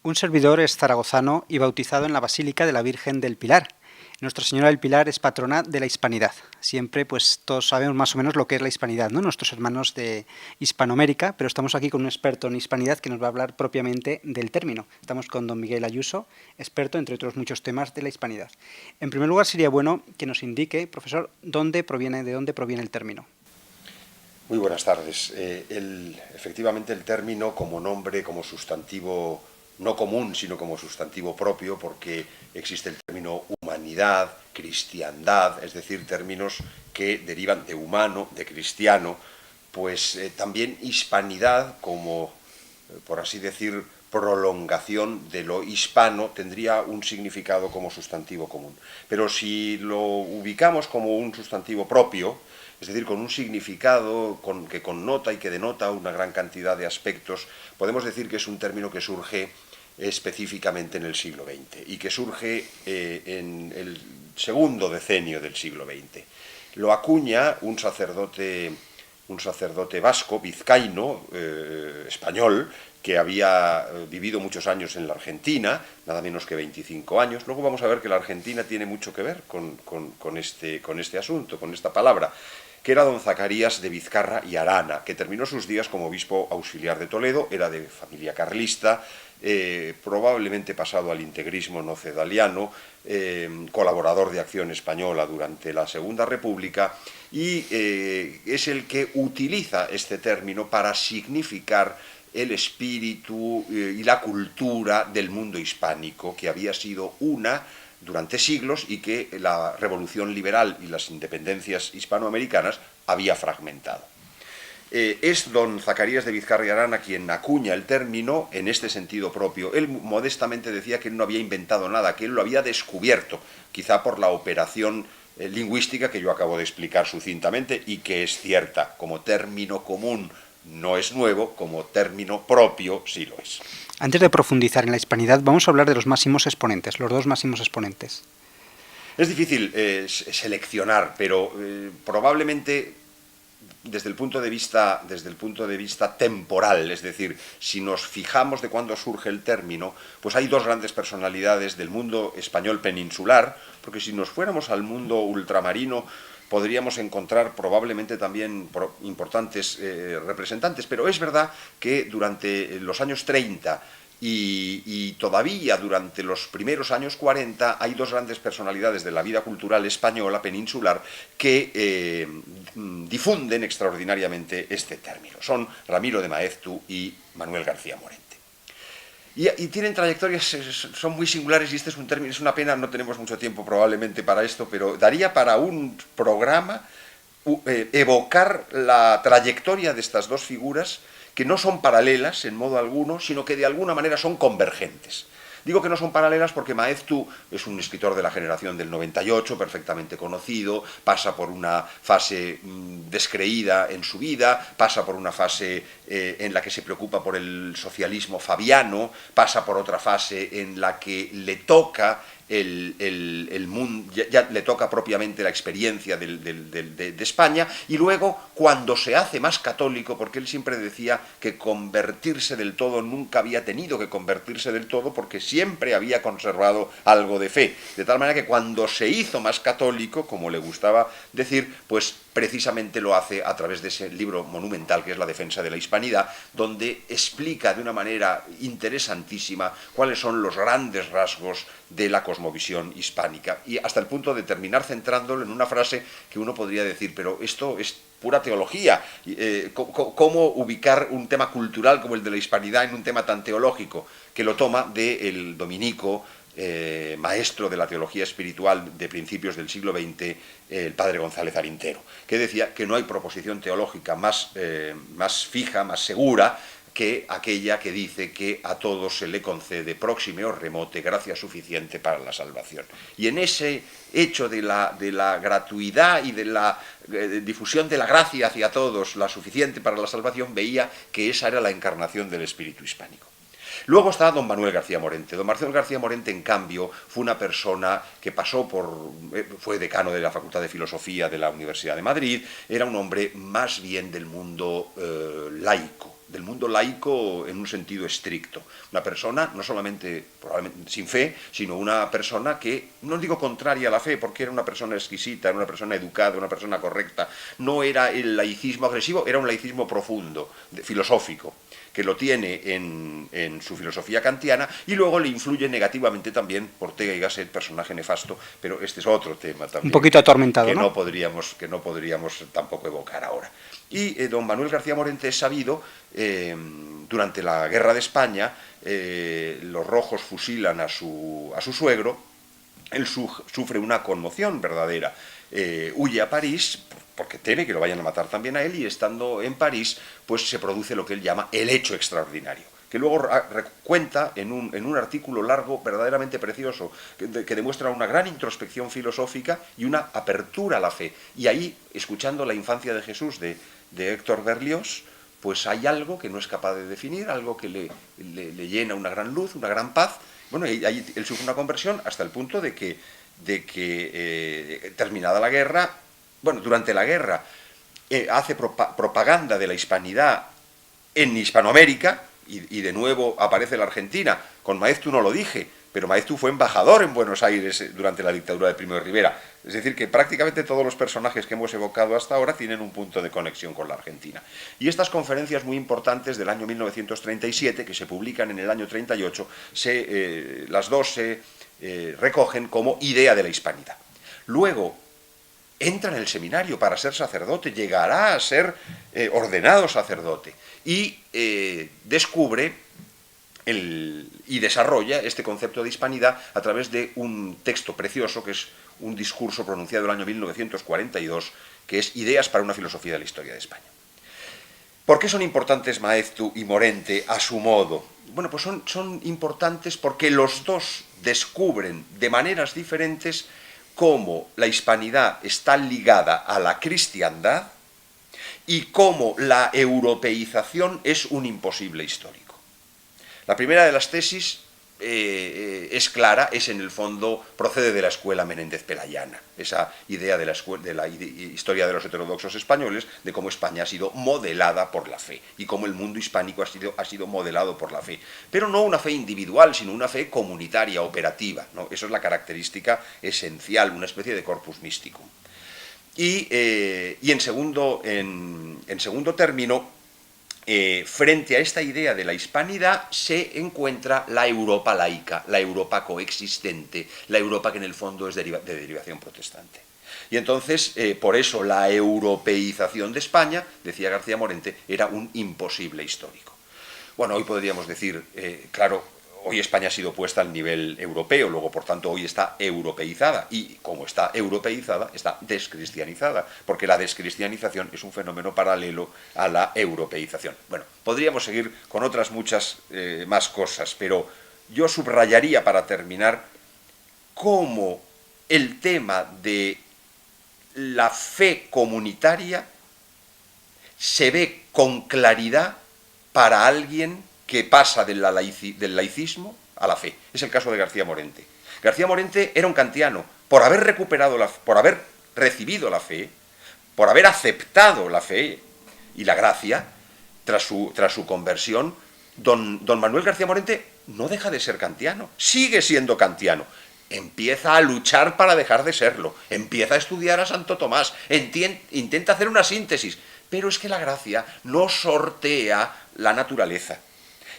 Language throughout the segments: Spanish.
Un servidor es zaragozano y bautizado en la Basílica de la Virgen del Pilar. Nuestra Señora del Pilar es patrona de la hispanidad. Siempre, pues, todos sabemos más o menos lo que es la hispanidad, ¿no? Nuestros hermanos de Hispanoamérica, pero estamos aquí con un experto en hispanidad que nos va a hablar propiamente del término. Estamos con don Miguel Ayuso, experto, entre otros muchos temas, de la hispanidad. En primer lugar, sería bueno que nos indique, profesor, de dónde proviene el término. Muy buenas tardes. Efectivamente, el término como nombre, como sustantivo no común, sino como sustantivo propio, porque existe el término humanidad, cristiandad, es decir, términos que derivan de humano, de cristiano, pues también hispanidad, como, por así decir, prolongación de lo hispano, tendría un significado como sustantivo común. Pero si lo ubicamos como un sustantivo propio, es decir, con un significado que connota y que denota una gran cantidad de aspectos, podemos decir que es un término que surge específicamente en el siglo XX y que surge en el segundo decenio del siglo XX. Lo acuña un sacerdote vasco, vizcaíno, español, que había vivido muchos años en la Argentina, nada menos que 25 años. Luego vamos a ver que la Argentina tiene mucho que ver con este asunto, con esta palabra, que era don Zacarías de Vizcarra y Arana, que terminó sus días como obispo auxiliar de Toledo, era de familia carlista, probablemente pasado al integrismo nocedaliano, colaborador de Acción Española durante la Segunda República, y es el que utiliza este término para significar el espíritu y la cultura del mundo hispánico, que había sido una durante siglos y que la revolución liberal y las independencias hispanoamericanas había fragmentado. Es don Zacarías de Vizcarra y Arana quien acuña el término en este sentido propio. Él modestamente decía que él no había inventado nada, que él lo había descubierto, quizá por la operación lingüística que yo acabo de explicar sucintamente y que es cierta. Como término común no es nuevo, como término propio sí lo es. Antes de profundizar en la hispanidad, vamos a hablar de los máximos exponentes, los dos máximos exponentes. Es difícil seleccionar, pero probablemente desde el punto de vista temporal, es decir, si nos fijamos de cuándo surge el término, pues hay dos grandes personalidades del mundo español peninsular, porque si nos fuéramos al mundo ultramarino podríamos encontrar probablemente también importantes representantes, pero es verdad que durante los años 30 y todavía durante los primeros años 40 hay dos grandes personalidades de la vida cultural española peninsular que difunden extraordinariamente este término. Son Ramiro de Maeztu y Manuel García Morente. Y tienen trayectorias, son muy singulares y este es un término, es una pena, no tenemos mucho tiempo probablemente para esto, pero daría para un programa evocar la trayectoria de estas dos figuras que no son paralelas en modo alguno, sino que de alguna manera son convergentes. Digo que no son paralelas porque Maeztu es un escritor de la generación del 98, perfectamente conocido, pasa por una fase descreída en su vida, pasa por una fase en la que se preocupa por el socialismo fabiano, pasa por otra fase en la que le toca el mundo, ya le toca propiamente la experiencia de España, y luego cuando se hace más católico, porque él siempre decía que convertirse del todo nunca había tenido que convertirse del todo porque siempre había conservado algo de fe, de tal manera que cuando se hizo más católico, como le gustaba decir, pues precisamente lo hace a través de ese libro monumental que es La defensa de la hispanidad, donde explica de una manera interesantísima cuáles son los grandes rasgos de la cosmovisión hispánica, y hasta el punto de terminar centrándolo en una frase que uno podría decir, pero esto es pura teología, ¿cómo ubicar un tema cultural como el de la hispanidad en un tema tan teológico? Que lo toma del dominico, maestro de la teología espiritual de principios del siglo XX, el padre González Arintero, que decía que no hay proposición teológica más fija, más segura, que aquella que dice que a todos se le concede, próxime o remote, gracia suficiente para la salvación. Y en ese hecho de la gratuidad y de la difusión de la gracia hacia todos, la suficiente para la salvación, veía que esa era la encarnación del espíritu hispánico. Luego está don Manuel García Morente. Don Manuel García Morente, en cambio, fue una persona que fue decano de la Facultad de Filosofía de la Universidad de Madrid, era un hombre más bien del mundo laico, del mundo laico en un sentido estricto. Una persona, no solamente probablemente sin fe, sino una persona que, no digo contraria a la fe, porque era una persona exquisita, era una persona educada, una persona correcta. No era el laicismo agresivo, era un laicismo profundo, filosófico, que lo tiene en su filosofía kantiana, y luego le influye negativamente también Ortega y Gasset, personaje nefasto, pero este es otro tema también. Un poquito atormentado, que ¿no? Que no podríamos tampoco evocar ahora. Y don Manuel García Morente es sabido, durante la Guerra de España, los rojos fusilan a su suegro, él sufre una conmoción verdadera, huye a París, porque teme que lo vayan a matar también a él, y estando en París, pues se produce lo que él llama el hecho extraordinario, que luego cuenta en un artículo largo, verdaderamente precioso, que demuestra una gran introspección filosófica y una apertura a la fe. Y ahí, escuchando La infancia de Jesús de Héctor Berlioz, pues hay algo que no es capaz de definir, algo que le llena una gran luz, una gran paz. Bueno, y ahí él sufre una conversión hasta el punto de que terminada la guerra, bueno, durante la guerra, hace propaganda de la hispanidad en Hispanoamérica, y de nuevo aparece la Argentina. Con Maeztu no lo dije, pero Maeztu fue embajador en Buenos Aires durante la dictadura de Primo de Rivera. Es decir, que prácticamente todos los personajes que hemos evocado hasta ahora tienen un punto de conexión con la Argentina. Y estas conferencias muy importantes del año 1937, que se publican en el año 38, las dos se recogen como idea de la hispanidad. Luego entra en el seminario para ser sacerdote, llegará a ser ordenado sacerdote, y descubre y desarrolla este concepto de hispanidad a través de un texto precioso, que es un discurso pronunciado en el año 1942, que es Ideas para una filosofía de la historia de España. ¿Por qué son importantes Maeztu y Morente a su modo? Bueno, pues son importantes porque los dos descubren de maneras diferentes cómo la hispanidad está ligada a la cristiandad y cómo la europeización es un imposible histórico. La primera de las tesis es clara, es en el fondo, procede de la escuela Menéndez-Pelayana, esa idea de la historia de los heterodoxos españoles, de cómo España ha sido modelada por la fe y cómo el mundo hispánico ha sido modelado por la fe. Pero no una fe individual, sino una fe comunitaria, operativa, ¿no? Eso es la característica esencial, una especie de corpus mysticum. Y en segundo término, frente a esta idea de la hispanidad se encuentra la Europa laica, la Europa coexistente, la Europa que en el fondo es de derivación protestante. Y entonces, por eso la europeización de España, decía García Morente, era un imposible histórico. Bueno, hoy podríamos decir, claro, hoy España ha sido puesta al nivel europeo, luego por tanto hoy está europeizada, y como está europeizada, está descristianizada, porque la descristianización es un fenómeno paralelo a la europeización. Bueno, podríamos seguir con otras muchas más cosas, pero yo subrayaría para terminar cómo el tema de la fe comunitaria se ve con claridad para alguien que pasa del laicismo a la fe. Es el caso de García Morente. García Morente era un kantiano. Por haber recibido la fe, por haber aceptado la fe y la gracia, tras su conversión, don Manuel García Morente no deja de ser kantiano, sigue siendo kantiano. Empieza a luchar para dejar de serlo, empieza a estudiar a Santo Tomás, intenta hacer una síntesis, pero es que la gracia no sortea la naturaleza.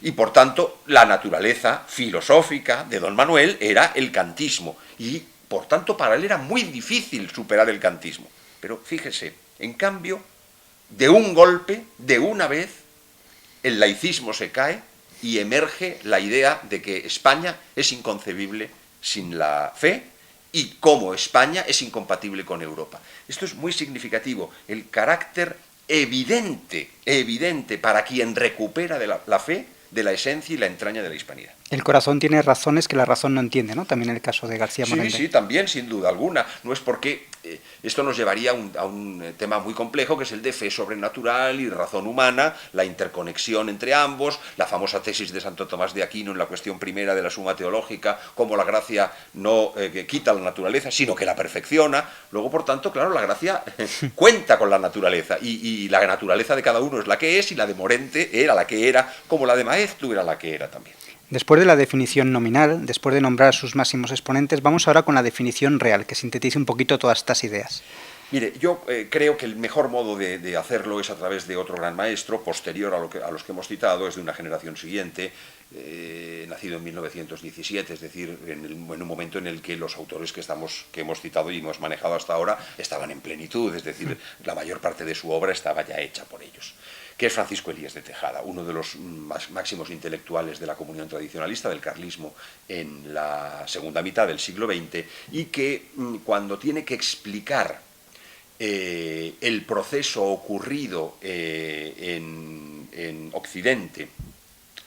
Y por tanto, la naturaleza filosófica de don Manuel era el kantismo. Y por tanto, para él era muy difícil superar el kantismo. Pero fíjese, en cambio, de un golpe, de una vez, el laicismo se cae y emerge la idea de que España es inconcebible sin la fe y cómo España es incompatible con Europa. Esto es muy significativo. El carácter evidente para quien recupera la fe de la esencia y la entraña de la hispanidad. El corazón tiene razones que la razón no entiende, ¿no? También en el caso de García Morente. Sí, sí, también, sin duda alguna. No es porque esto nos llevaría a un tema muy complejo, que es el de fe sobrenatural y razón humana, la interconexión entre ambos, la famosa tesis de Santo Tomás de Aquino en la cuestión primera de la Suma Teológica, cómo la gracia no quita la naturaleza, sino que la perfecciona. Luego, por tanto, claro, la gracia cuenta con la naturaleza, y la naturaleza de cada uno es la que es, y la de Morente era la que era, como la de Maeztu era la que era también. Después de la definición nominal, después de nombrar a sus máximos exponentes, vamos ahora con la definición real, que sintetice un poquito todas estas ideas. Mire, yo creo que el mejor modo de hacerlo es a través de otro gran maestro, posterior a los que hemos citado, es de una generación siguiente, nacido en 1917, es decir, en un momento en el que los autores que hemos citado y hemos manejado hasta ahora estaban en plenitud, es decir, la mayor parte de su obra estaba ya hecha por ellos, que es Francisco Elías de Tejada, uno de los máximos intelectuales de la comunión tradicionalista, del carlismo, en la segunda mitad del siglo XX, y que cuando tiene que explicar el proceso ocurrido en Occidente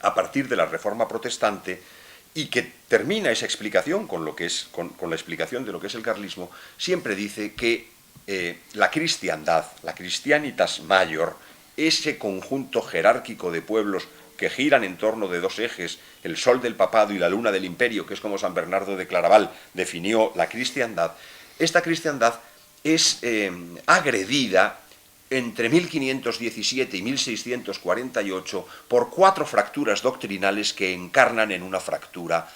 a partir de la Reforma Protestante, y que termina esa explicación con la explicación de lo que es el carlismo, siempre dice que la cristiandad, la Christianitas Major, ese conjunto jerárquico de pueblos que giran en torno de dos ejes, el sol del papado y la luna del imperio, que es como San Bernardo de Claraval definió la cristiandad, esta cristiandad es agredida entre 1517 y 1648 por 4 fracturas doctrinales que encarnan en una fractura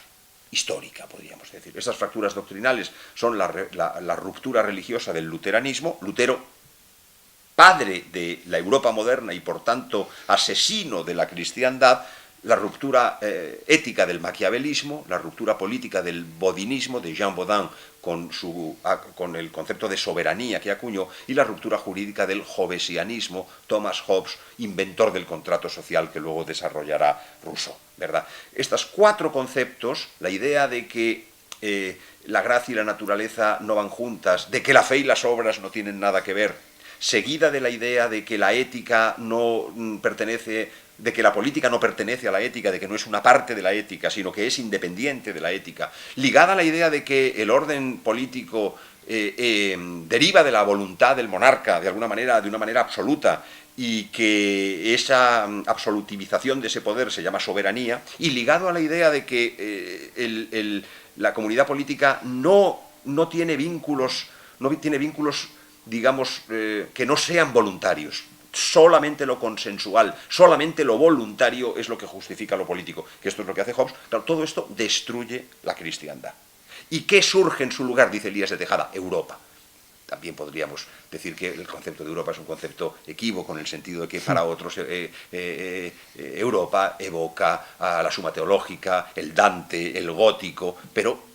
histórica, podríamos decir. Estas fracturas doctrinales son la ruptura religiosa del luteranismo, Lutero, padre de la Europa moderna y por tanto asesino de la cristiandad, la ruptura ética del maquiavelismo, la ruptura política del bodinismo de Jean Bodin con el concepto de soberanía que acuñó, y la ruptura jurídica del hobbesianismo, Thomas Hobbes, inventor del contrato social que luego desarrollará Rousseau, ¿verdad? Estos 4 conceptos, la idea de que la gracia y la naturaleza no van juntas, de que la fe y las obras no tienen nada que ver, seguida de la idea de que la ética no pertenece, de que la política no pertenece a la ética, de que no es una parte de la ética, sino que es independiente de la ética, ligada a la idea de que el orden político deriva de la voluntad del monarca, de alguna manera, de una manera absoluta, y que esa absolutivización de ese poder se llama soberanía, y ligado a la idea de que la comunidad política no tiene vínculos, digamos, que no sean voluntarios. Solamente lo consensual, solamente lo voluntario es lo que justifica lo político, que esto es lo que hace Hobbes. Claro, todo esto destruye la cristiandad. ¿Y qué surge en su lugar? Dice Elías de Tejada: Europa. También podríamos decir que el concepto de Europa es un concepto equívoco, en el sentido de que para otros Europa evoca a la Suma Teológica, el Dante, el gótico, pero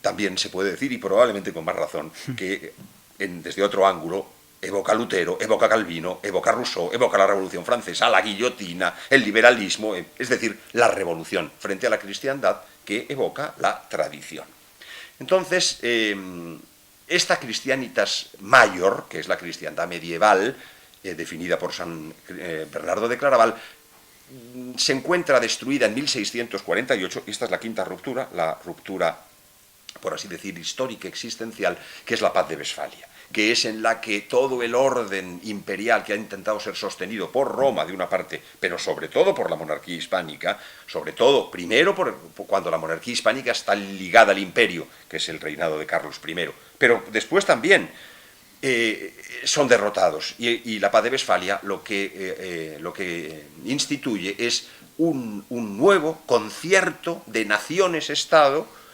también se puede decir, y probablemente con más razón, que desde otro ángulo evoca Lutero, evoca Calvino, evoca Rousseau, evoca la Revolución Francesa, la guillotina, el liberalismo, es decir, la revolución frente a la cristiandad, que evoca la tradición. Entonces, esta Christianitas Major, que es la cristiandad medieval, definida por San Bernardo de Claraval, se encuentra destruida en 1648, y esta es la quinta ruptura, la ruptura, por así decir, histórica, existencial, que es la Paz de Westfalia, que es en la que todo el orden imperial que ha intentado ser sostenido por Roma, de una parte, pero sobre todo por la monarquía hispánica, sobre todo, primero, cuando la monarquía hispánica está ligada al imperio, que es el reinado de Carlos I, pero después también son derrotados, y la Paz de Westfalia lo que instituye es un nuevo concierto de naciones-estado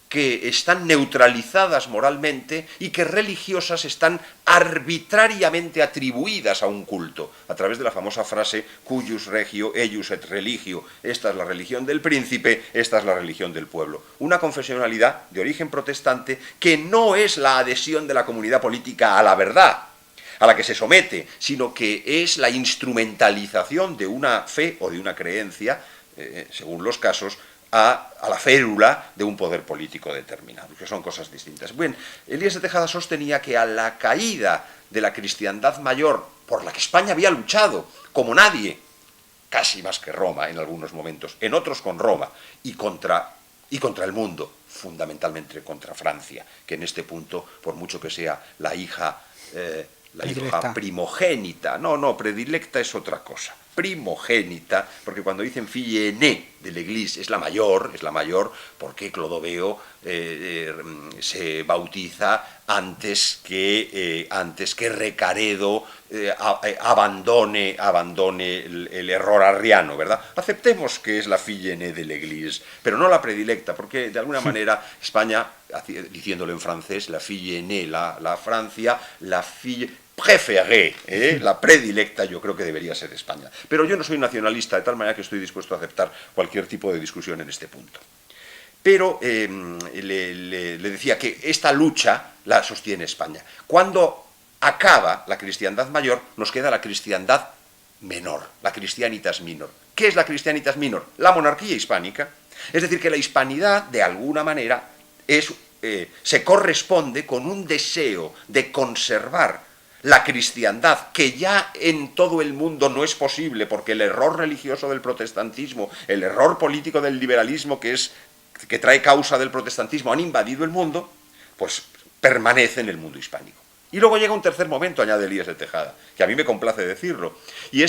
que están neutralizadas moralmente y que religiosas están arbitrariamente atribuidas a un culto, a través de la famosa frase cuius regio, eius et religio, esta es la religión del príncipe, esta es la religión del pueblo. Una confesionalidad de origen protestante que no es la adhesión de la comunidad política a la verdad, a la que se somete, sino que es la instrumentalización de una fe o de una creencia, según los casos, a la férula de un poder político determinado, que son cosas distintas. Bien, Elías de Tejada sostenía que a la caída de la cristiandad mayor, por la que España había luchado como nadie, casi más que Roma en algunos momentos, en otros con Roma y contra el mundo, fundamentalmente contra Francia, que en este punto, por mucho que sea la hija primogénita, no, predilecta es otra cosa, primogénita, porque cuando dicen fille aînée de l'Église es la mayor, porque Clodoveo se bautiza antes que Recaredo abandone el error arriano, ¿verdad? Aceptemos que es la fille aînée de l'Église, pero no la predilecta, porque de alguna manera España, diciéndolo en francés, la fille aînée, la Francia, la fille préférée, la predilecta, yo creo que debería ser España. Pero yo no soy nacionalista, de tal manera que estoy dispuesto a aceptar cualquier tipo de discusión en este punto. Pero le decía que esta lucha la sostiene España. Cuando acaba la cristiandad mayor, nos queda la cristiandad menor, la Christianitas minor. ¿Qué es la Christianitas minor? La monarquía hispánica. Es decir, que la hispanidad, de alguna manera, se corresponde con un deseo de conservar la cristiandad, que ya en todo el mundo no es posible, porque el error religioso del protestantismo, el error político del liberalismo que trae causa del protestantismo, han invadido el mundo, pues permanece en el mundo hispánico. Y luego llega un tercer momento, añade Elías de Tejada, que a mí me complace decirlo, y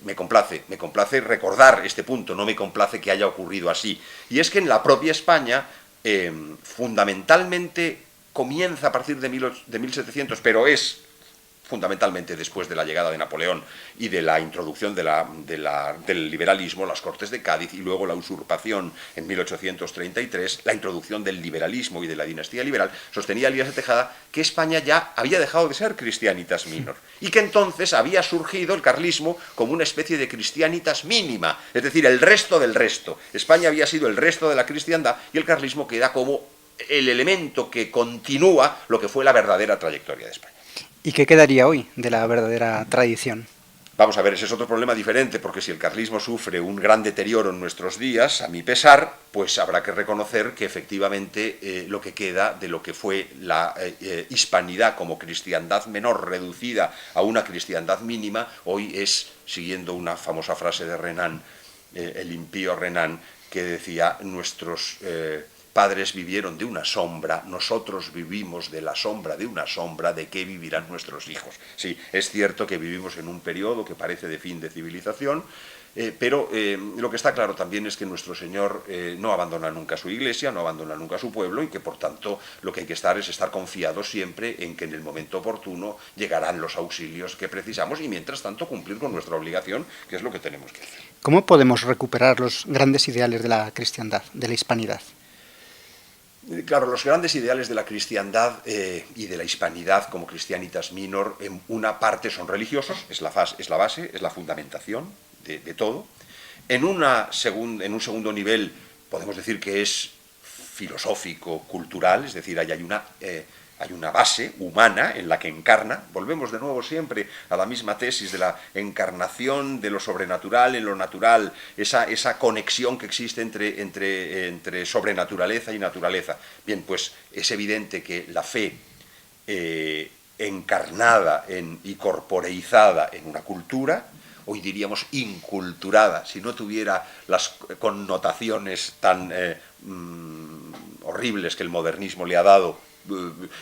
me complace recordar este punto, no me complace que haya ocurrido así, y es que en la propia España, fundamentalmente comienza a partir de 1700, pero es fundamentalmente después de la llegada de Napoleón y de la introducción del liberalismo, las Cortes de Cádiz, y luego la usurpación en 1833, la introducción del liberalismo y de la dinastía liberal, sostenía Elías de Tejada que España ya había dejado de ser Christianitas minor y que entonces había surgido el carlismo como una especie de Christianitas mínima, es decir, el resto del resto. España había sido el resto de la cristiandad y el carlismo queda como el elemento que continúa lo que fue la verdadera trayectoria de España. ¿Y qué quedaría hoy de la verdadera tradición? Vamos a ver, ese es otro problema diferente, porque si el carlismo sufre un gran deterioro en nuestros días, a mi pesar, pues habrá que reconocer que efectivamente lo que queda de lo que fue la hispanidad como cristiandad menor reducida a una cristiandad mínima, hoy es, siguiendo una famosa frase de Renan, el impío Renan, que decía, nuestros padres vivieron de una sombra, nosotros vivimos de la sombra de una sombra, ¿de qué vivirán nuestros hijos? Sí, es cierto que vivimos en un periodo que parece de fin de civilización, pero lo que está claro también es que nuestro Señor no abandona nunca su iglesia, no abandona nunca su pueblo, y que por tanto lo que hay que estar es estar confiados siempre en que en el momento oportuno llegarán los auxilios que precisamos, y mientras tanto cumplir con nuestra obligación, que es lo que tenemos que hacer. ¿Cómo podemos recuperar los grandes ideales de la cristiandad, de la hispanidad? Claro, los grandes ideales de la cristiandad y de la hispanidad como Christianitas minor, en una parte son religiosos, es la base, es la fundamentación de todo. En un segundo nivel podemos decir que es filosófico, cultural, es decir, hay una base humana en la que encarna. Volvemos de nuevo siempre a la misma tesis de la encarnación de lo sobrenatural en lo natural, esa conexión que existe entre sobrenaturaleza y naturaleza. Bien, pues es evidente que la fe encarnada y corporeizada en una cultura, hoy diríamos inculturada, si no tuviera las connotaciones tan horribles que el modernismo le ha dado,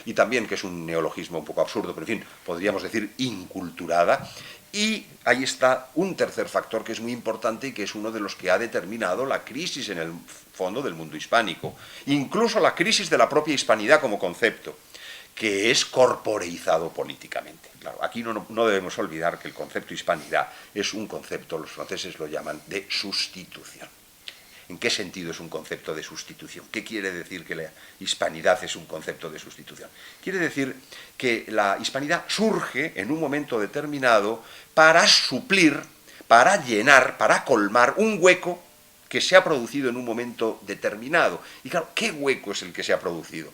y también que es un neologismo un poco absurdo, pero en fin, podríamos decir inculturada. Y ahí está un tercer factor que es muy importante y que es uno de los que ha determinado la crisis en el fondo del mundo hispánico, incluso la crisis de la propia hispanidad como concepto, que es corporeizado políticamente. Claro, aquí no debemos olvidar que el concepto hispanidad es un concepto, los franceses lo llaman, de sustitución. ¿En qué sentido es un concepto de sustitución? ¿Qué quiere decir que la hispanidad es un concepto de sustitución? Quiere decir que la hispanidad surge en un momento determinado para suplir, para llenar, para colmar un hueco que se ha producido en un momento determinado. Y claro, ¿qué hueco es el que se ha producido?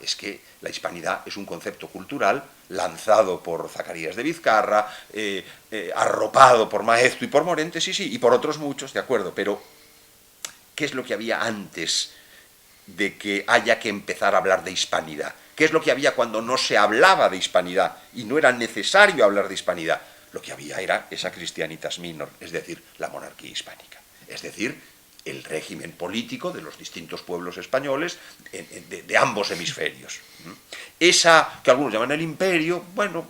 Es que la hispanidad es un concepto cultural lanzado por Zacarías de Vizcarra, arropado por Maeztu y por Morente, sí, y por otros muchos, de acuerdo, pero ¿qué es lo que había antes de que haya que empezar a hablar de hispanidad? ¿Qué es lo que había cuando no se hablaba de hispanidad y no era necesario hablar de hispanidad? lo que había era esa Christianitas Minor, es decir, la monarquía hispánica, es decir, el régimen político de los distintos pueblos españoles de ambos hemisferios. Esa que algunos llaman el imperio, bueno,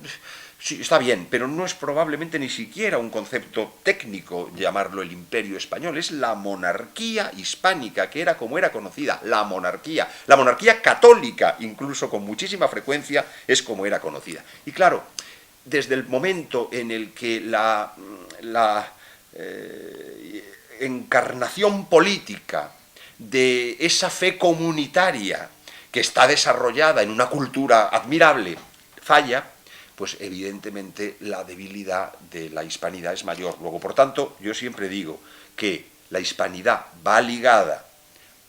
sí, está bien, pero no es probablemente ni siquiera un concepto técnico llamarlo el imperio español, es la monarquía hispánica, que era como era conocida, la monarquía católica, incluso con muchísima frecuencia, es como era conocida. Y claro, desde el momento en el que la encarnación política de esa fe comunitaria que está desarrollada en una cultura admirable falla, pues evidentemente la debilidad de la hispanidad es mayor. Luego, por tanto, yo siempre digo que la hispanidad va ligada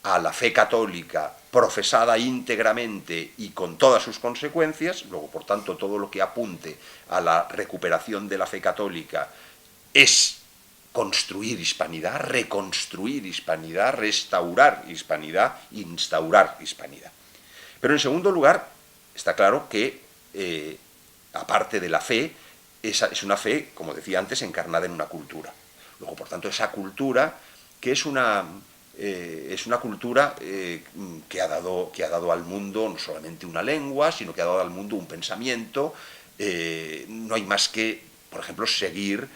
a la fe católica profesada íntegramente y con todas sus consecuencias. Luego, por tanto, todo lo que apunte a la recuperación de la fe católica es construir hispanidad, reconstruir hispanidad, restaurar hispanidad, instaurar hispanidad. Pero en segundo lugar, está claro que aparte de la fe, es una fe, como decía antes, encarnada en una cultura. Luego, por tanto, esa cultura, que es una cultura que ha dado al mundo no solamente una lengua, sino que ha dado al mundo un pensamiento. No hay más que, por ejemplo, seguir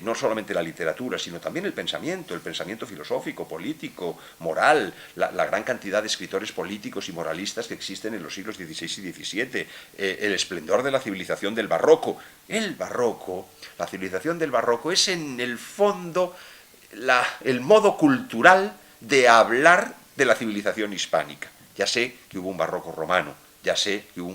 no solamente la literatura, sino también el pensamiento filosófico, político, moral, la gran cantidad de escritores políticos y moralistas que existen en los siglos XVI y XVII, el esplendor de la civilización del barroco. La civilización del barroco es en el fondo el modo cultural de hablar de la civilización hispánica. Ya sé que hubo un barroco romano, ya sé que hubo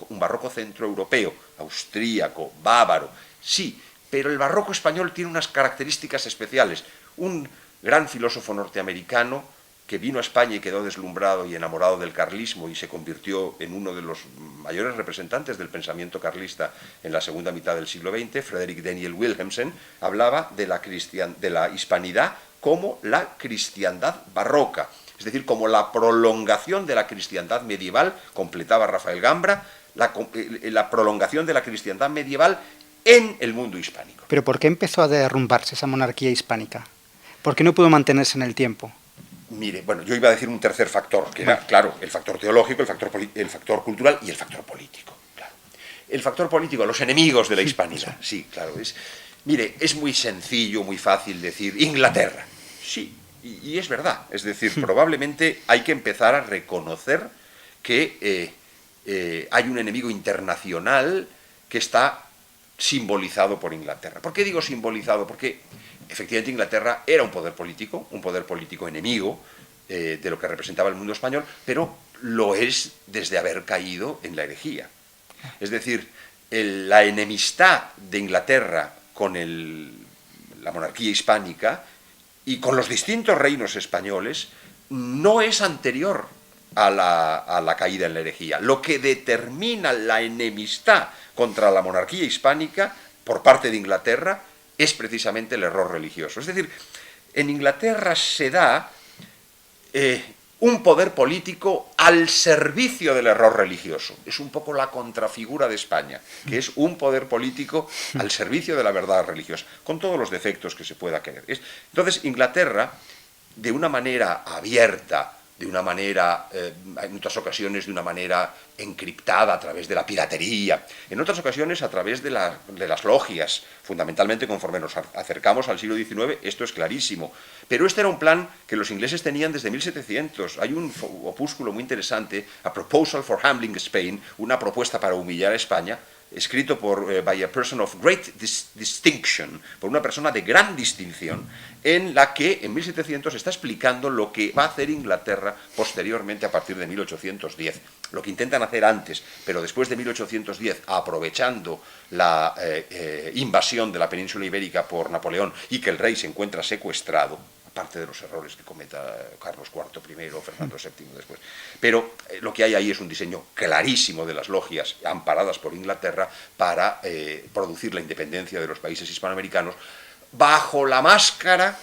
un barroco centroeuropeo, austríaco, bávaro, sí, pero el barroco español tiene unas características especiales. Un gran filósofo norteamericano que vino a España y quedó deslumbrado y enamorado del carlismo y se convirtió en uno de los mayores representantes del pensamiento carlista en la segunda mitad del siglo XX, Frederick Daniel Wilhelmsen, hablaba de la hispanidad como la cristiandad barroca, es decir, como la prolongación de la cristiandad medieval, completaba Rafael Gambra, la prolongación de la cristiandad medieval en el mundo hispánico. ¿Pero por qué empezó a derrumbarse esa monarquía hispánica? ¿Por qué no pudo mantenerse en el tiempo? Mire, bueno, yo iba a decir un tercer factor, que era, claro, el factor teológico, el factor cultural y el factor político. Claro. El factor político, los enemigos de la hispanidad, sí, claro. Mire, es muy sencillo, muy fácil decir Inglaterra. Sí, y es verdad. Es decir, probablemente hay que empezar a reconocer que hay un enemigo internacional que está simbolizado por Inglaterra. ¿Por qué digo simbolizado? Porque efectivamente Inglaterra era un poder político enemigo de lo que representaba el mundo español, pero lo es desde haber caído en la herejía. Es decir, la enemistad de Inglaterra con la monarquía hispánica y con los distintos reinos españoles no es anterior a la caída en la herejía. Lo que determina la enemistad contra la monarquía hispánica por parte de Inglaterra es precisamente el error religioso. Es decir, en Inglaterra se da un poder político al servicio del error religioso. Es un poco la contrafigura de España, que es un poder político al servicio de la verdad religiosa, con todos los defectos que se pueda querer. Entonces, Inglaterra, de una manera abierta, de una manera, en otras ocasiones de una manera encriptada a través de la piratería, en otras ocasiones a través de las logias, fundamentalmente conforme nos acercamos al siglo XIX, esto es clarísimo. Pero este era un plan que los ingleses tenían desde 1700. Hay un opúsculo muy interesante, A Proposal for Humbling Spain, una propuesta para humillar a España, escrito by a person of great distinction, por una persona de gran distinción, en la que en 1700 está explicando lo que va a hacer Inglaterra posteriormente a partir de 1810. Lo que intentan hacer antes, pero después de 1810, aprovechando la invasión de la península ibérica por Napoleón y que el rey se encuentra secuestrado, aparte de los errores que cometa Carlos IV primero, Fernando VII después. Pero lo que hay ahí es un diseño clarísimo de las logias amparadas por Inglaterra para producir la independencia de los países hispanoamericanos bajo la máscara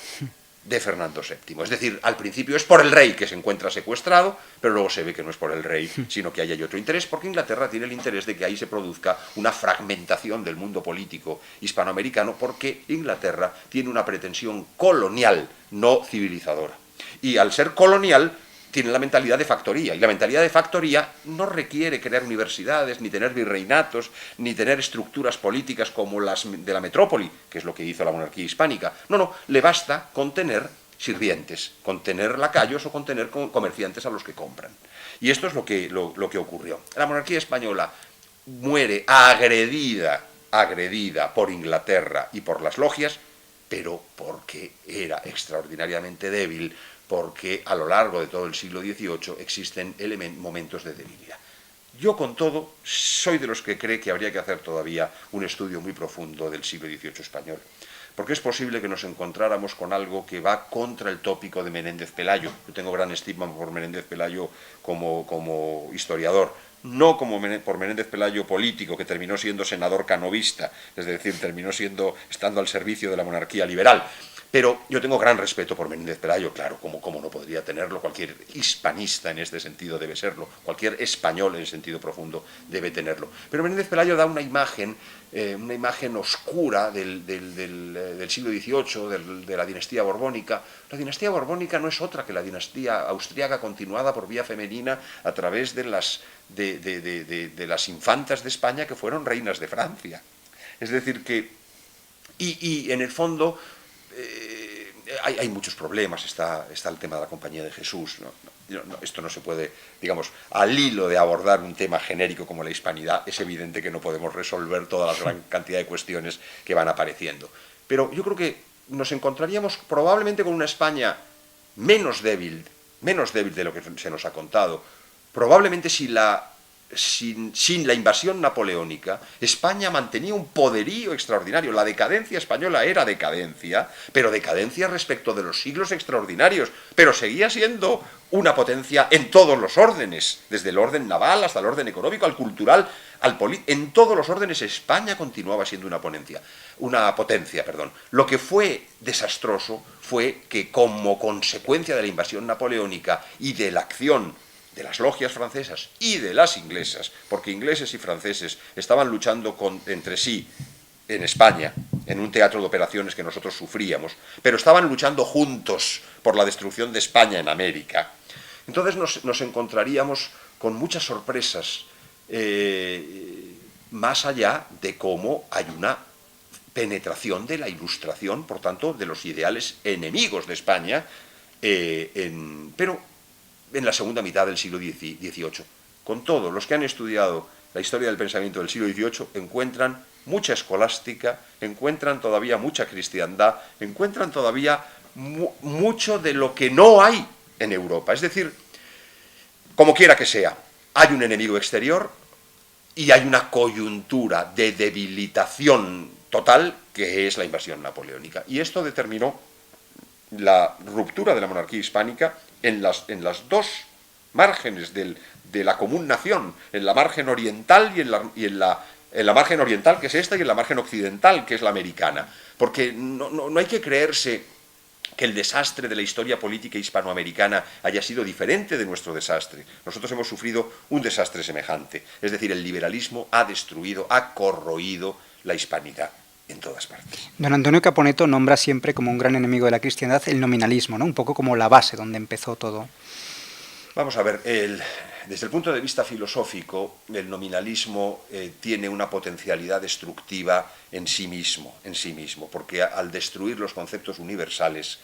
de Fernando VII. Es decir, al principio es por el rey que se encuentra secuestrado, pero luego se ve que no es por el rey, sino que ahí hay otro interés, porque Inglaterra tiene el interés de que ahí se produzca una fragmentación del mundo político hispanoamericano, porque Inglaterra tiene una pretensión colonial, no civilizadora. Y al ser colonial, tiene la mentalidad de factoría, y la mentalidad de factoría no requiere crear universidades, ni tener virreinatos, ni tener estructuras políticas como las de la metrópoli, que es lo que hizo la monarquía hispánica. No, le basta con tener sirvientes, con tener lacayos o con tener comerciantes a los que compran. Y esto es lo que ocurrió. La monarquía española muere agredida por Inglaterra y por las logias, pero porque era extraordinariamente débil, porque a lo largo de todo el siglo XVIII existen momentos de debilidad. Yo, con todo, soy de los que cree que habría que hacer todavía un estudio muy profundo del siglo XVIII español, porque es posible que nos encontráramos con algo que va contra el tópico de Menéndez Pelayo. Yo tengo gran estima por Menéndez Pelayo como historiador, no por Menéndez Pelayo político, que terminó siendo senador canovista, es decir, terminó estando al servicio de la monarquía liberal. Pero yo tengo gran respeto por Menéndez Pelayo, claro, como no podría tenerlo, cualquier hispanista en este sentido debe serlo, cualquier español en sentido profundo debe tenerlo. Pero Menéndez Pelayo da una imagen oscura del siglo XVIII, de la dinastía borbónica. La dinastía borbónica no es otra que la dinastía austriaca continuada por vía femenina a través de las infantas de España que fueron reinas de Francia. Es decir que, y en el fondo, hay muchos problemas. Está el tema de la Compañía de Jesús, esto no se puede, digamos, al hilo de abordar un tema genérico como la hispanidad, es evidente que no podemos resolver toda la gran cantidad de cuestiones que van apareciendo. Pero yo creo que nos encontraríamos probablemente con una España menos débil de lo que se nos ha contado. Probablemente sin la invasión napoleónica, España mantenía un poderío extraordinario. La decadencia española era decadencia, pero decadencia respecto de los siglos extraordinarios, pero seguía siendo una potencia en todos los órdenes, desde el orden naval hasta el orden económico, al cultural, al político. En todos los órdenes España continuaba siendo una potencia. Lo que fue desastroso fue que, como consecuencia de la invasión napoleónica y de la acción de las logias francesas y de las inglesas, porque ingleses y franceses estaban luchando entre sí en España, en un teatro de operaciones que nosotros sufríamos, pero estaban luchando juntos por la destrucción de España en América. Entonces nos encontraríamos con muchas sorpresas, más allá de cómo hay una penetración de la Ilustración, por tanto, de los ideales enemigos de España, pero en la segunda mitad del siglo XVIII. Con todo, los que han estudiado la historia del pensamiento del siglo XVIII encuentran mucha escolástica, encuentran todavía mucha cristiandad, encuentran todavía mucho de lo que no hay en Europa. Es decir, como quiera que sea, hay un enemigo exterior y hay una coyuntura de debilitación total que es la invasión napoleónica. Y esto determinó la ruptura de la monarquía hispánica en las dos márgenes de la común nación, en la margen oriental y en la margen oriental, que es esta, y en la margen occidental, que es la americana. Porque no hay que creerse que el desastre de la historia política hispanoamericana haya sido diferente de nuestro desastre. Nosotros hemos sufrido un desastre semejante. Es decir, el liberalismo ha destruido, ha corroído la hispanidad en todas partes. Don Antonio Caponeto nombra siempre como un gran enemigo de la cristiandad el nominalismo, ¿no? Un poco como la base donde empezó todo. Vamos a ver, desde el punto de vista filosófico, el nominalismo tiene una potencialidad destructiva en sí mismo, porque al destruir los conceptos universales,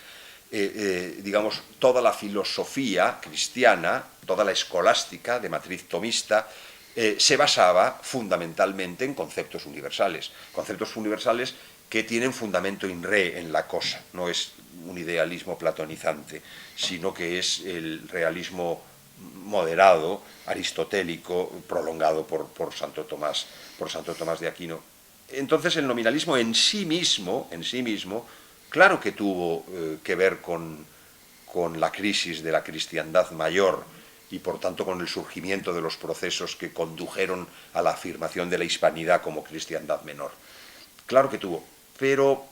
digamos, toda la filosofía cristiana, toda la escolástica de matriz tomista, se basaba fundamentalmente en conceptos universales que tienen fundamento in re en la cosa. No es un idealismo platonizante, sino que es el realismo moderado, aristotélico, prolongado por Santo Tomás de Aquino. Entonces el nominalismo en sí mismo, claro que tuvo que ver con la crisis de la cristiandad mayor, y por tanto con el surgimiento de los procesos que condujeron a la afirmación de la hispanidad como cristiandad menor. Claro que tuvo, pero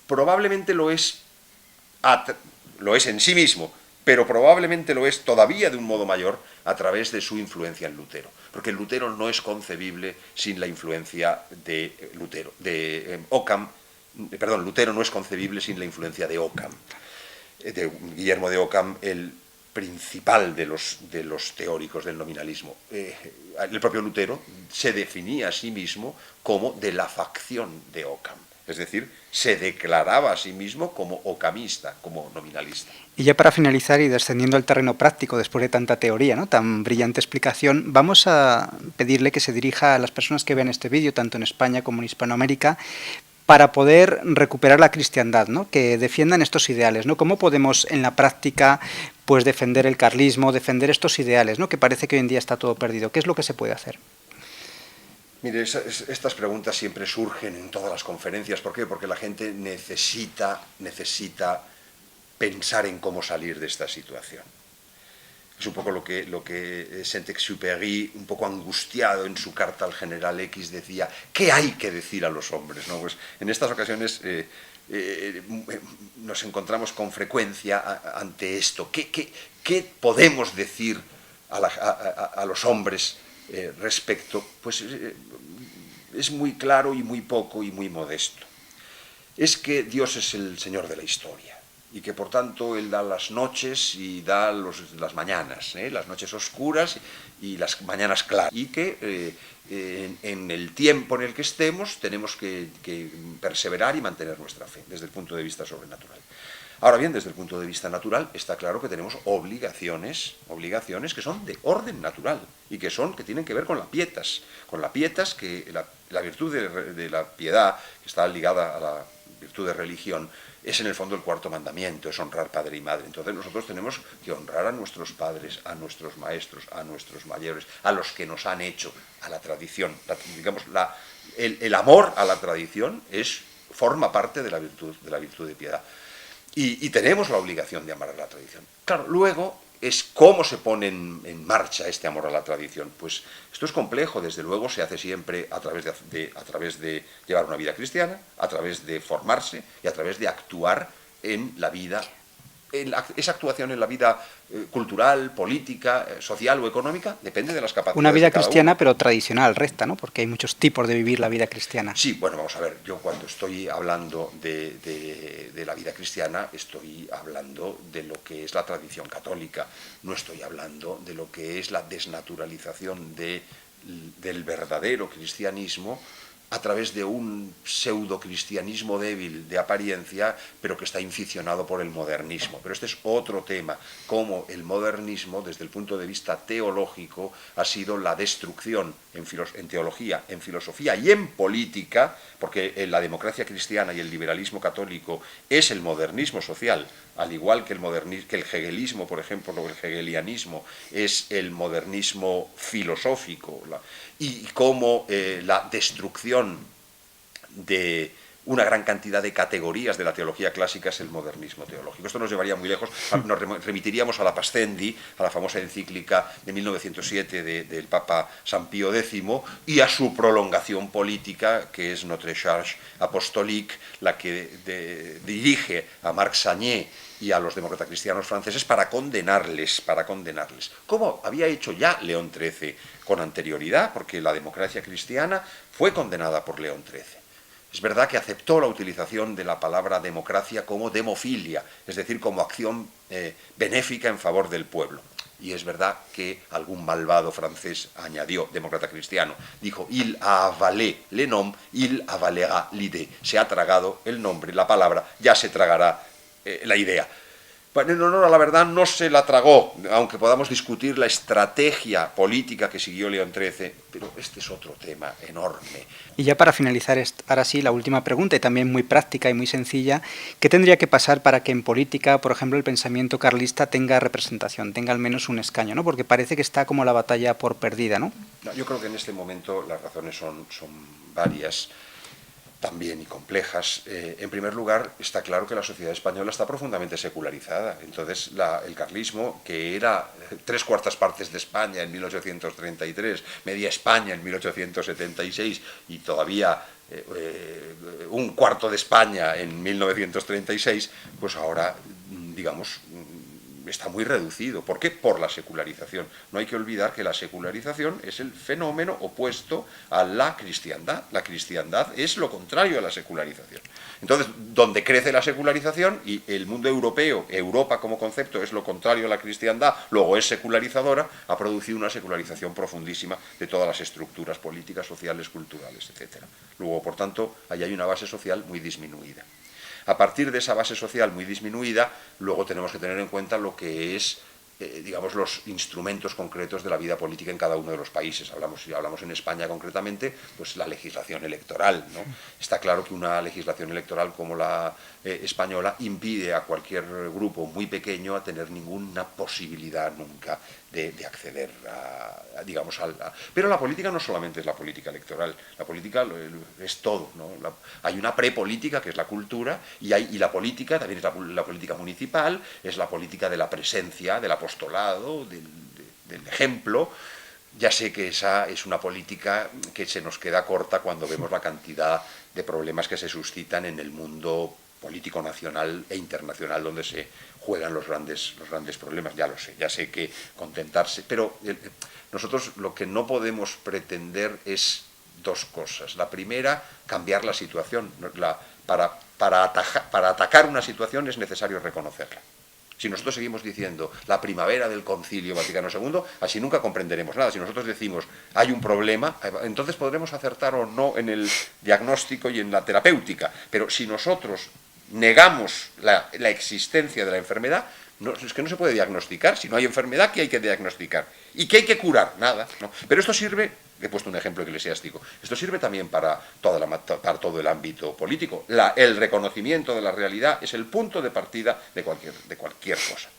probablemente lo es lo es en sí mismo, pero probablemente lo es todavía de un modo mayor a través de su influencia en Lutero. Porque Lutero no es concebible sin la influencia de Lutero, de Occam. Perdón, Lutero no es concebible sin la influencia de Occam, de Guillermo de Occam, el principal de los teóricos del nominalismo. El propio Lutero se definía a sí mismo como de la facción de Occam, es decir, se declaraba a sí mismo como occamista, como nominalista. Y ya para finalizar y descendiendo al terreno práctico, después de tanta teoría, ¿no?, tan brillante explicación, vamos a pedirle que se dirija a las personas que vean este vídeo, tanto en España como en Hispanoamérica, para poder recuperar la cristiandad, ¿no?, que defiendan estos ideales, ¿no? ¿Cómo podemos en la práctica pues defender el carlismo, defender estos ideales, ¿no?, que parece que hoy en día está todo perdido? ¿Qué es lo que se puede hacer? Mire, estas preguntas siempre surgen en todas las conferencias. ¿Por qué? Porque la gente necesita pensar en cómo salir de esta situación. Es un poco lo que Saint-Exupéry, un poco angustiado en su carta al general X, decía: ¿qué hay que decir a los hombres? ¿No? Pues en estas ocasiones nos encontramos con frecuencia ante esto. ¿Qué podemos decir a los hombres respecto? Pues es muy claro y muy poco y muy modesto. Es que Dios es el Señor de la historia, y que por tanto Él da las noches y da las mañanas, las noches oscuras y las mañanas claras, y que en el tiempo en el que estemos tenemos que perseverar y mantener nuestra fe desde el punto de vista sobrenatural. Ahora bien, desde el punto de vista natural está claro que tenemos obligaciones que son de orden natural y que tienen que ver con la pietas, que la virtud de la piedad, que está ligada a la virtud de religión, es en el fondo el cuarto mandamiento, es honrar padre y madre. Entonces nosotros tenemos que honrar a nuestros padres, a nuestros maestros, a nuestros mayores, a los que nos han hecho, a la tradición. El amor a la tradición forma parte de la virtud de piedad. Y tenemos la obligación de amar a la tradición. Claro, luego es cómo se pone en marcha este amor a la tradición. Pues esto es complejo, desde luego se hace siempre a través de llevar una vida cristiana, a través de formarse y a través de actuar en la vida, esa actuación en la vida cultural, política, social o económica, depende de las capacidades Una vida de cada cristiana, uno. pero tradicional, recta, ¿no?, porque hay muchos tipos de vivir la vida cristiana. Sí, bueno, vamos a ver, yo cuando estoy hablando de la vida cristiana, estoy hablando de lo que es la tradición católica, no estoy hablando de lo que es la desnaturalización del verdadero cristianismo a través de un pseudo-cristianismo débil de apariencia, pero que está inficionado por el modernismo. Pero este es otro tema, cómo el modernismo, desde el punto de vista teológico, ha sido la destrucción en teología, en filosofía y en política, porque la democracia cristiana y el liberalismo católico es el modernismo social, al igual que el hegelismo, por ejemplo, el hegelianismo es el modernismo filosófico, y cómo la destrucción de una gran cantidad de categorías de la teología clásica es el modernismo teológico. Esto nos llevaría muy lejos, nos remitiríamos a la Pascendi, a la famosa encíclica de 1907 del Papa San Pío X, y a su prolongación política, que es Notre Charge Apostolique, la que dirige a Marc Sagné y a los democratacristianos franceses para condenarles, como había hecho ya León XIII con anterioridad, porque la democracia cristiana fue condenada por León XIII. Es verdad que aceptó la utilización de la palabra democracia como demofilia, es decir, como acción benéfica en favor del pueblo. Y es verdad que algún malvado francés añadió, demócrata cristiano, dijo: il a avalé le nom, il avalera l'idée. Se ha tragado el nombre, la palabra, ya se tragará la idea. Bueno, en honor a la verdad, no se la tragó, aunque podamos discutir la estrategia política que siguió León XIII, pero este es otro tema enorme. Y ya para finalizar, ahora sí, la última pregunta, y también muy práctica y muy sencilla: ¿qué tendría que pasar para que en política, por ejemplo, el pensamiento carlista tenga representación, tenga al menos un escaño, ¿no? Porque parece que está como la batalla por perdida, ¿no? No, yo creo que en este momento las razones son varias, también, y complejas. En primer lugar, está claro que la sociedad española está profundamente secularizada. Entonces, el carlismo, que era 3/4 partes de España en 1833, media España en 1876 y todavía un cuarto de España en 1936, pues ahora, digamos, está muy reducido. ¿Por qué? Por la secularización. No hay que olvidar que la secularización es el fenómeno opuesto a la cristiandad. La cristiandad es lo contrario a la secularización. Entonces, donde crece la secularización y el mundo europeo, Europa como concepto, es lo contrario a la cristiandad, luego es secularizadora, ha producido una secularización profundísima de todas las estructuras políticas, sociales, culturales, etc. Luego, por tanto, ahí hay una base social muy disminuida. A partir de esa base social muy disminuida, luego tenemos que tener en cuenta lo que es, digamos, los instrumentos concretos de la vida política en cada uno de los países. Si hablamos en España concretamente, pues la legislación electoral, ¿no? Está claro que una legislación electoral como la española impide a cualquier grupo muy pequeño a tener ninguna posibilidad nunca de acceder digamos, Pero la política no solamente es la política electoral, la política es todo, ¿no? Hay una prepolítica, que es la cultura, y la política también es la política municipal, es la política de la presencia, del apostolado, del ejemplo. Ya sé que esa es una política que se nos queda corta cuando vemos la cantidad de problemas que se suscitan en el mundo político nacional e internacional, donde se juegan los grandes problemas. Ya lo sé, ya sé que contentarse, pero nosotros lo que no podemos pretender es dos cosas. La primera, cambiar la situación. Para atacar una situación es necesario reconocerla. Si nosotros seguimos diciendo la primavera del Concilio Vaticano II, así nunca comprenderemos nada. Si nosotros decimos hay un problema, entonces podremos acertar o no en el diagnóstico y en la terapéutica. Pero si nosotros negamos la existencia de la enfermedad, es que no se puede diagnosticar. Si no hay enfermedad, ¿qué hay que diagnosticar? ¿Y qué hay que curar? Nada, ¿no? Pero esto sirve, he puesto un ejemplo eclesiástico, esto sirve también para todo el ámbito político. El reconocimiento de la realidad es el punto de partida de cualquier cosa.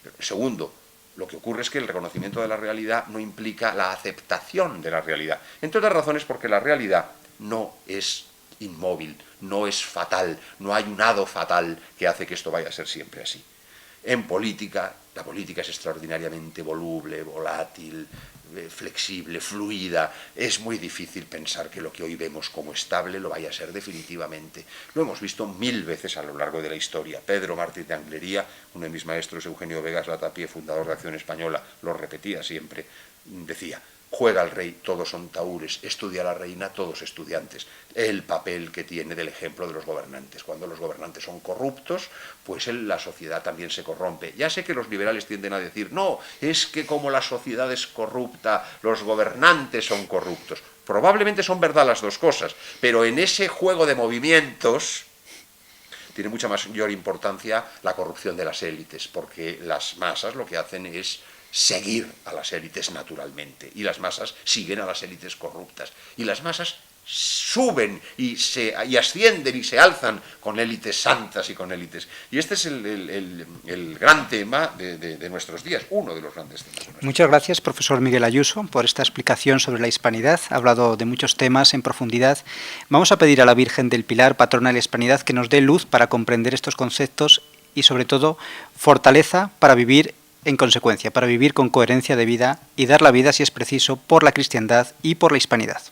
Pero, segundo, lo que ocurre es que el reconocimiento de la realidad no implica la aceptación de la realidad. Entre otras razones porque la realidad no es inmóvil, no es fatal, no hay un hado fatal que hace que esto vaya a ser siempre así. En política, la política es extraordinariamente voluble, volátil, flexible, fluida. Es muy difícil pensar que lo que hoy vemos como estable lo vaya a ser definitivamente. Lo hemos visto 1000 veces a lo largo de la historia. Pedro Martínez de Anglería, uno de mis maestros, Eugenio Vegas Latapie, fundador de Acción Española, lo repetía siempre, decía: juega el rey, todos son tahúres; estudia la reina, todos estudiantes. El papel que tiene del ejemplo de los gobernantes. Cuando los gobernantes son corruptos, pues la sociedad también se corrompe. Ya sé que los liberales tienden a decir, no, es que como la sociedad es corrupta, los gobernantes son corruptos. Probablemente son verdad las dos cosas, pero en ese juego de movimientos tiene mucha mayor importancia la corrupción de las élites, porque las masas lo que hacen es seguir a las élites naturalmente, y las masas siguen a las élites corruptas, y las masas suben y ascienden y se alzan con élites santas y con élites. Y este es el gran tema de nuestros días, uno de los grandes temas. Muchas gracias, profesor Miguel Ayuso, por esta explicación sobre la hispanidad. Ha hablado de muchos temas en profundidad. Vamos a pedir a la Virgen del Pilar, patrona de la hispanidad, que nos dé luz para comprender estos conceptos y, sobre todo, fortaleza para vivir en consecuencia, para vivir con coherencia de vida y dar la vida, si es preciso, por la cristiandad y por la hispanidad.